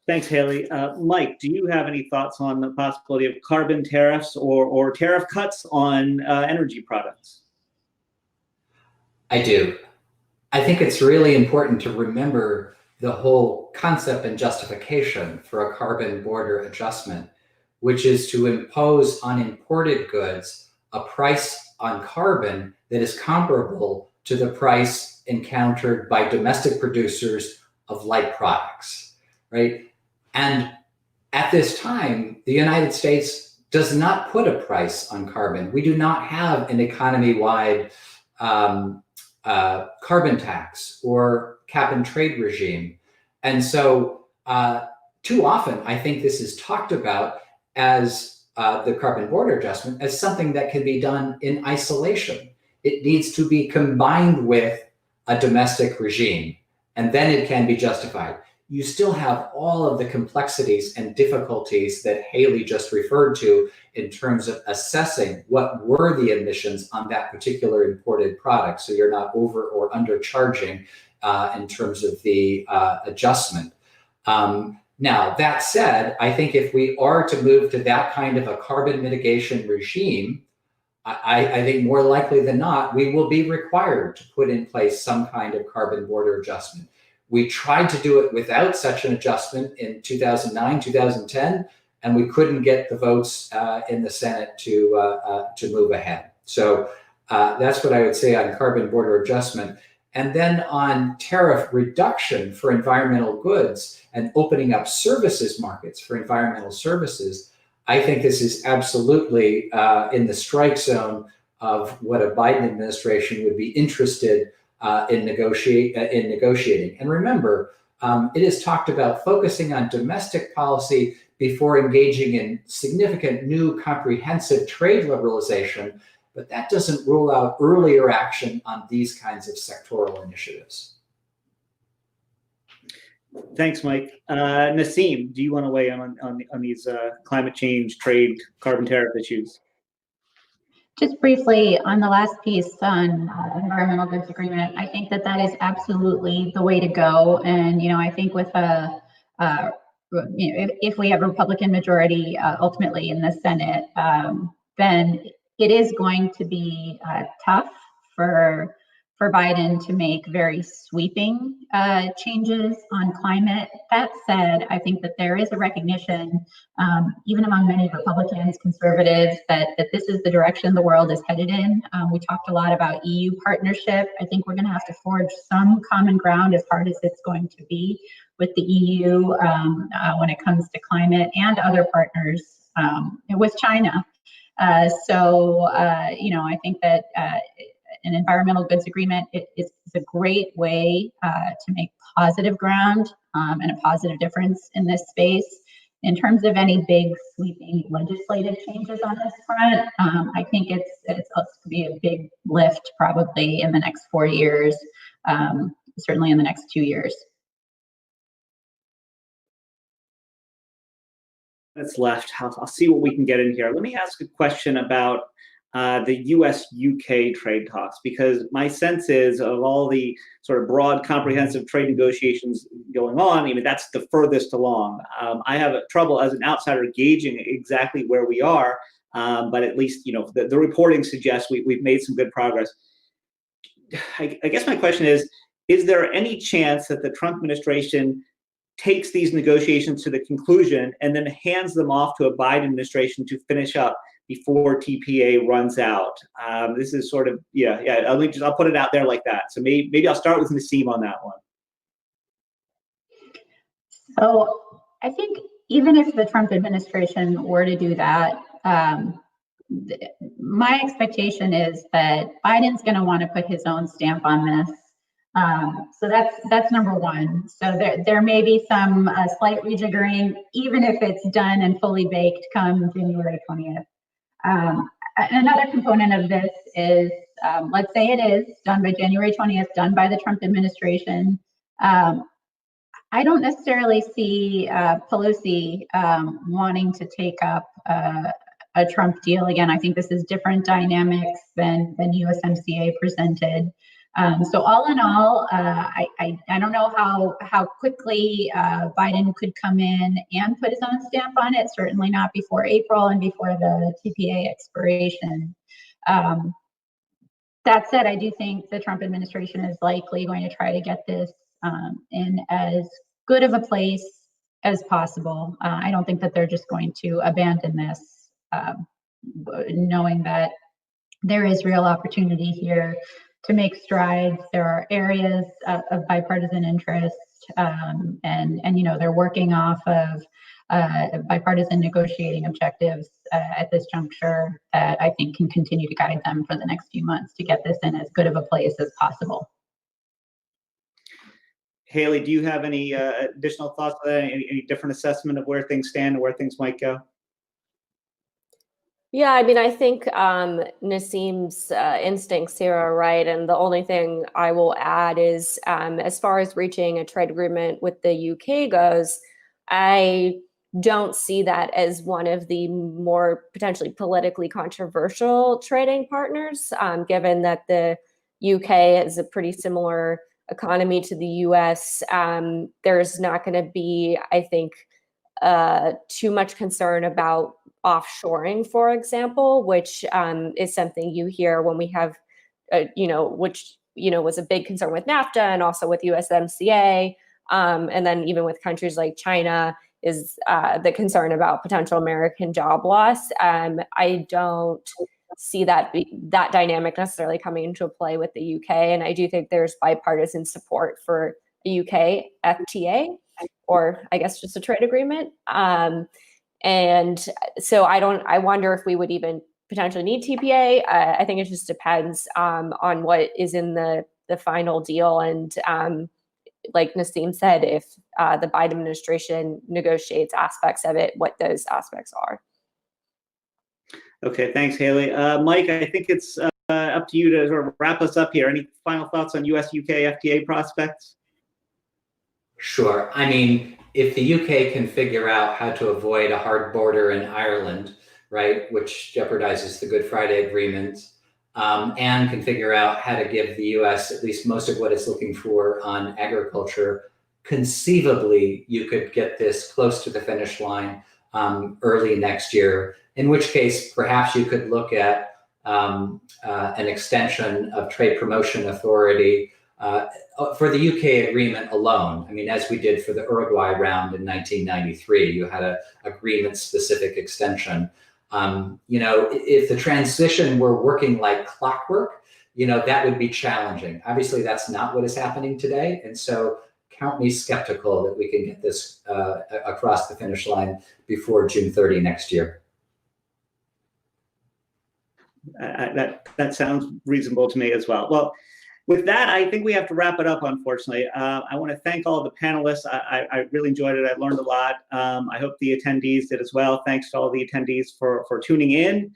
Speaker 1: Thanks, Haley. Mike, do you have any thoughts on the possibility of carbon tariffs or tariff cuts on energy products?
Speaker 4: I do. I think it's really important to remember the whole concept and justification for a carbon border adjustment, which is to impose on imported goods a price on carbon that is comparable to the price encountered by domestic producers of like products, right? And at this time, the United States does not put a price on carbon. We do not have an economy-wide carbon tax or cap and trade regime. And so too often, I think this is talked about as the carbon border adjustment as something that can be done in isolation. It needs to be combined with a domestic regime, and then it can be justified. You still have all of the complexities and difficulties that Haley just referred to in terms of assessing what were the emissions on that particular imported product, so you're not over or undercharging in terms of the adjustment. Now, that said, I think if we are to move to that kind of a carbon mitigation regime, I think more likely than not, we will be required to put in place some kind of carbon border adjustment. We tried to do it without such an adjustment in 2009, 2010, and we couldn't get the votes in the Senate to move ahead. So that's what I would say on carbon border adjustment. And then on tariff reduction for environmental goods and opening up services markets for environmental services, I think this is absolutely in the strike zone of what a Biden administration would be interested in negotiating. And remember, it is talked about focusing on domestic policy before engaging in significant new comprehensive trade liberalization, but that doesn't rule out earlier action on these kinds of sectoral initiatives.
Speaker 1: Thanks, Mike. Nassim, do you want to weigh in on these climate change, trade, carbon tariff issues?
Speaker 3: Just briefly on the last piece on environmental goods agreement, I think that that is absolutely the way to go. And, I think with if we have a Republican majority ultimately in the Senate, then it is going to be tough for Biden to make very sweeping changes on climate. That said, I think that there is a recognition, even among many Republicans, conservatives, that this is the direction the world is headed in. We talked a lot about EU partnership. I think we're going to have to forge some common ground, as hard as it's going to be, with the EU when it comes to climate and other partners, with China. I think that an environmental goods agreement is a great way to make positive ground and a positive difference in this space. In terms of any big sweeping legislative changes on this front, I think it's going to be a big lift probably in the next 4 years, certainly in the next 2 years.
Speaker 1: That's left. I'll see what we can get in here. Let me ask a question about the US-UK trade talks, because my sense is of all the sort of broad, comprehensive trade negotiations going on, that's the furthest along. I have trouble as an outsider gauging exactly where we are, but at least the reporting suggests we've made some good progress. I guess my question is there any chance that the Trump administration takes these negotiations to the conclusion and then hands them off to a Biden administration to finish up before TPA runs out? This is sort of, I'll put it out there like that. So maybe I'll start with Nassim on that one.
Speaker 3: So I think even if the Trump administration were to do that, my expectation is that Biden's going to want to put his own stamp on this. So that's number one. So there may be some slight rejiggering, even if it's done and fully baked come January 20th. Another component of this is, let's say it is done by January 20th, done by the Trump administration. I don't necessarily see Pelosi wanting to take up a Trump deal again. I think this is different dynamics than USMCA presented. So all in all, I don't know how quickly Biden could come in and put his own stamp on it. Certainly not before April and before the TPA expiration. That said, I do think the Trump administration is likely going to try to get this in as good of a place as possible. I don't think that they're just going to abandon this, knowing that there is real opportunity here to make strides. There are areas of bipartisan interest, and they're working off of bipartisan negotiating objectives at this juncture that I think can continue to guide them for the next few months to get this in as good of a place as possible.
Speaker 1: Haley, do you have any additional thoughts on that? Any different assessment of where things stand and where things might go?
Speaker 2: Yeah, I think Nassim's instincts here are right. And the only thing I will add is, as far as reaching a trade agreement with the UK goes, I don't see that as one of the more potentially politically controversial trading partners, given that the UK is a pretty similar economy to the US. There's not going to be, I think, too much concern about offshoring, for example, which is something you hear when we have, which was a big concern with NAFTA and also with USMCA, and then even with countries like China, is the concern about potential American job loss. I don't see that dynamic necessarily coming into play with the UK, and I do think there's bipartisan support for a UK FTA, or I guess just a trade agreement. And so I wonder if we would even potentially need TPA. I think it just depends on what is in the final deal. And like Nassim said, if the Biden administration negotiates aspects of it, what those aspects are.
Speaker 1: Okay, thanks, Haley. Mike, I think it's up to you to sort of wrap us up here. Any final thoughts on US-UK FTA prospects?
Speaker 4: Sure. I mean, if the UK can figure out how to avoid a hard border in Ireland, right, which jeopardizes the Good Friday Agreement, and can figure out how to give the US at least most of what it's looking for on agriculture, conceivably you could get this close to the finish line early next year, in which case perhaps you could look at an extension of trade promotion authority for the UK agreement alone. I mean, as we did for the Uruguay round in 1993, you had an agreement-specific extension. If the transition were working like clockwork, that would be challenging. Obviously, that's not what is happening today. And so count me skeptical that we can get this across the finish line before June 30 next year.
Speaker 1: That sounds reasonable to me as well. Well, with that, I think we have to wrap it up, unfortunately. I want to thank all the panelists. I really enjoyed it. I learned a lot. I hope the attendees did as well. Thanks to all the attendees for tuning in.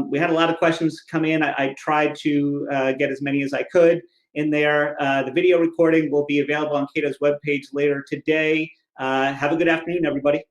Speaker 1: We had a lot of questions come in. I tried to get as many as I could in there. The video recording will be available on Cato's webpage later today. Have a good afternoon, everybody.